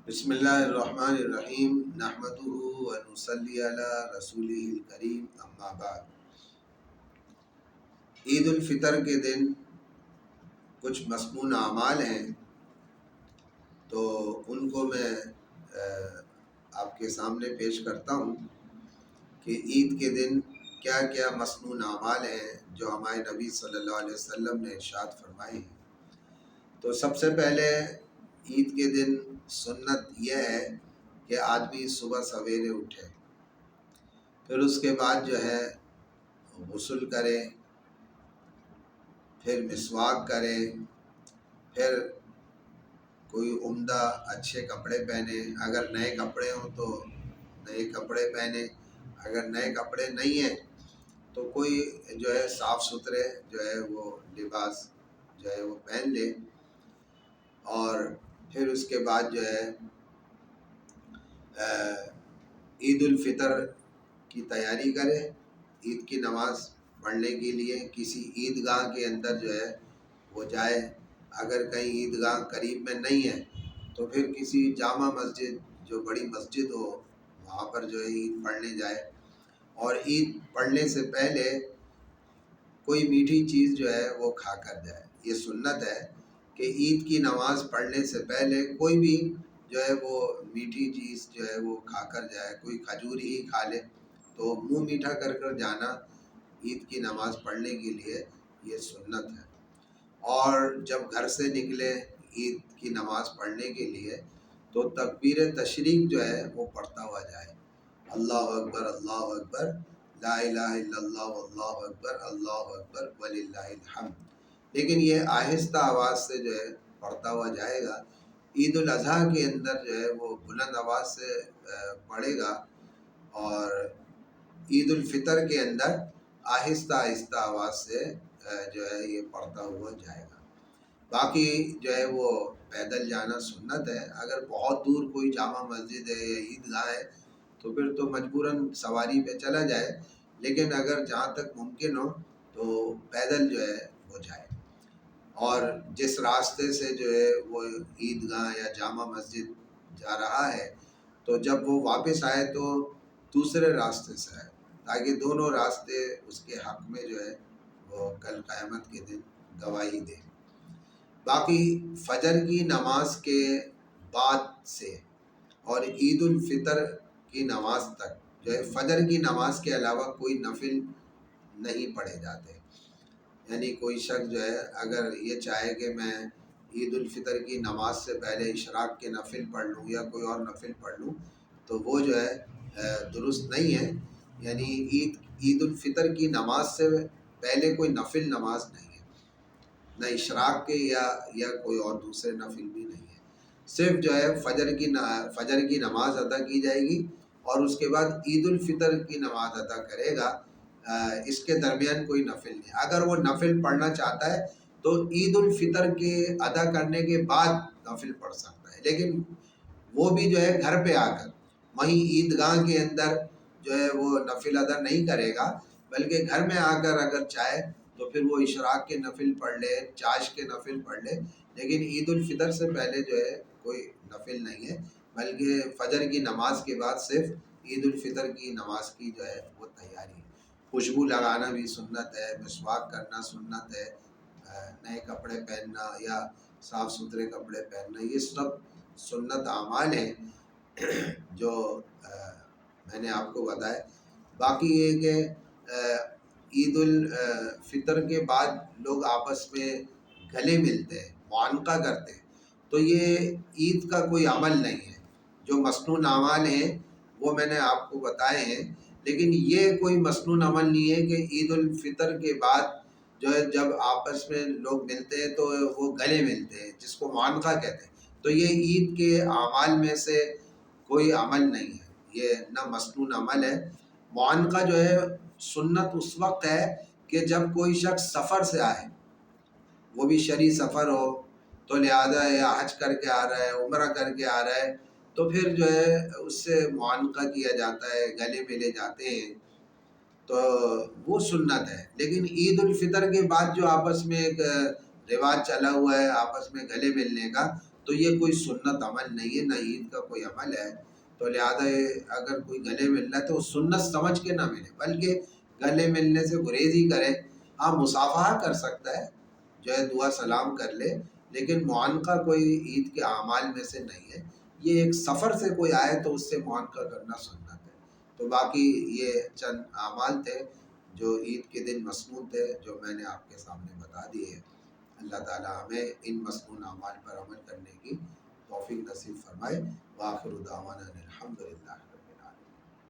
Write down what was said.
بسم اللہ الرحمن الرحیم نحمدہ و نصلی علی رسولہ الکریم اما بعد۔ عید الفطر کے دن کچھ مسنون اعمال ہیں، تو ان کو میں آپ کے سامنے پیش کرتا ہوں کہ عید کے دن کیا کیا مسنون اعمال ہیں جو ہمارے نبی صلی اللہ علیہ وسلم نے ارشاد فرمائے ہیں۔ تو سب سے پہلے عید کے دن سنت یہ ہے کہ آدمی صبح سویرے اٹھے، پھر اس کے بعد جو ہے غسل کرے، پھر مسواک کرے، پھر کوئی عمدہ اچھے کپڑے پہنے، اگر نئے کپڑے ہوں تو نئے کپڑے پہنے، اگر نئے کپڑے نہیں ہیں تو کوئی جو ہے صاف ستھرے جو ہے وہ لباس جو ہے وہ پہن لے، اور پھر اس کے بعد جو ہے عید الفطر کی تیاری کرے، عید کی نماز پڑھنے کے لیے کسی عیدگاہ کے اندر جو ہے وہ جائے، اگر کہیں عیدگاہ قریب میں نہیں ہے تو پھر کسی جامع مسجد جو بڑی مسجد ہو وہاں پر جو ہے عید پڑھنے جائے، اور عید پڑھنے سے پہلے کوئی میٹھی چیز جو ہے وہ کھا کر جائے۔ یہ سنت ہے کہ عید کی نماز پڑھنے سے پہلے کوئی بھی جو ہے وہ میٹھی چیز جو ہے وہ کھا کر جائے، کوئی کھجور ہی کھا لے تو منہ میٹھا کر کر جانا عید کی نماز پڑھنے کے لیے یہ سنت ہے۔ اور جب گھر سے نکلے عید کی نماز پڑھنے کے لیے تو تکبیر تشریق جو ہے وہ پڑھتا ہوا جائے، اللہ اکبر لا الہ الا اللہ واللہ اکبر اللہ اکبر وللہ الحمد، لیکن یہ آہستہ آواز سے جو ہے پڑھتا ہوا جائے گا۔ عید الاضحیٰ کے اندر جو ہے وہ بلند آواز سے پڑھے گا، اور عید الفطر کے اندر آہستہ آہستہ آواز سے جو ہے یہ پڑھتا ہوا جائے گا۔ باقی جو ہے وہ پیدل جانا سنت ہے، اگر بہت دور کوئی جامع مسجد ہے یا عیدگاہ ہے تو پھر تو مجبوراً سواری پہ چلا جائے، لیکن اگر جہاں تک ممکن ہو تو پیدل جو ہے وہ جائے، اور جس راستے سے جو ہے وہ عیدگاہ یا جامع مسجد جا رہا ہے تو جب وہ واپس آئے تو دوسرے راستے سے آئے، تاکہ دونوں راستے اس کے حق میں جو ہے وہ کل قیامت کے دن گواہی دے۔ باقی فجر کی نماز کے بعد سے اور عید الفطر کی نماز تک جو ہے فجر کی نماز کے علاوہ کوئی نفل نہیں پڑھے جاتے، یعنی کوئی شخص جو ہے اگر یہ چاہے کہ میں عید الفطر کی نماز سے پہلے اشراق کے نفل پڑھ لوں یا کوئی اور نفل پڑھ لوں تو وہ جو ہے درست نہیں ہے، یعنی عید الفطر کی نماز سے پہلے کوئی نفل نماز نہیں ہے، نہ اشراق کے یا کوئی اور دوسرے نفل بھی نہیں ہے، صرف جو ہے فجر کی نماز ادا کی جائے گی اور اس کے بعد عید الفطر کی نماز ادا کرے گا، اس کے درمیان کوئی نفل نہیں۔ اگر وہ نفل پڑھنا چاہتا ہے تو عید الفطر کے ادا کرنے کے بعد نفل پڑھ سکتا ہے، لیکن وہ بھی جو ہے گھر پہ آ کر وہیں عیدگاہ کے اندر جو ہے وہ نفل ادا نہیں کرے گا، بلکہ گھر میں آ کر اگر چاہے تو پھر وہ اشراق کے نفل پڑھ لے، چاش کے نفل پڑھ لے، لیکن عید الفطر سے پہلے جو ہے کوئی نفل نہیں ہے، بلکہ فجر کی نماز کے بعد صرف عید الفطر کی نماز کی جو ہے وہ تیاری ہے۔ خوشبو لگانا بھی سنت ہے، مسواک کرنا سنت ہے، نئے کپڑے پہننا یا صاف ستھرے کپڑے پہننا، یہ سب سنت اعمال ہیں جو میں نے آپ کو بتایا۔ باقی یہ کہ عید الفطر کے بعد لوگ آپس میں گلے ملتے ہیں، معانقہ کرتے ہیں، تو یہ عید کا کوئی عمل نہیں ہے۔ جو مسنون اعمال ہیں وہ میں نے آپ کو بتائے ہیں، لیکن یہ کوئی مسنون عمل نہیں ہے کہ عید الفطر کے بعد جو ہے جب آپس میں لوگ ملتے ہیں تو وہ گلے ملتے ہیں، جس کو معانقہ کہتے ہیں، تو یہ عید کے اعمال میں سے کوئی عمل نہیں ہے، یہ نہ مسنون عمل ہے۔ معانقہ جو ہے سنت اس وقت ہے کہ جب کوئی شخص سفر سے آئے، وہ بھی شرعی سفر ہو، تو لہذا یا حج کر کے آ رہا ہے، عمرہ کر کے آ رہا ہے، تو پھر جو ہے اس سے معانقہ کیا جاتا ہے، گلے ملے جاتے ہیں، تو وہ سنت ہے۔ لیکن عید الفطر کے بعد جو آپس میں ایک رواج چلا ہوا ہے آپس میں گلے ملنے کا، تو یہ کوئی سنت عمل نہیں ہے، نہ عید کا کوئی عمل ہے. تو لہٰذا اگر کوئی گلے مل رہا ہے تو سنت سمجھ کے نہ ملے، بلکہ گلے ملنے سے گریز ہی کرے. ہاں مصافحہ کر سکتا ہے، جو ہے دعا سلام کر لے، لیکن معانقہ کوئی عید کے اعمال میں سے نہیں ہے. یہ ایک سفر سے کوئی آئے تو اس سے معانقہ کرنا سنت ہے. تو باقی یہ چند اعمال تھے جو عید کے دن مسنون تھے، جو میں نے آپ کے سامنے بتا دیے. اللہ تعالیٰ ہمیں ان مسنون اعمال پر عمل کرنے کی توفیق نصیب فرمائے. وآخر دعوانا الحمدللہ.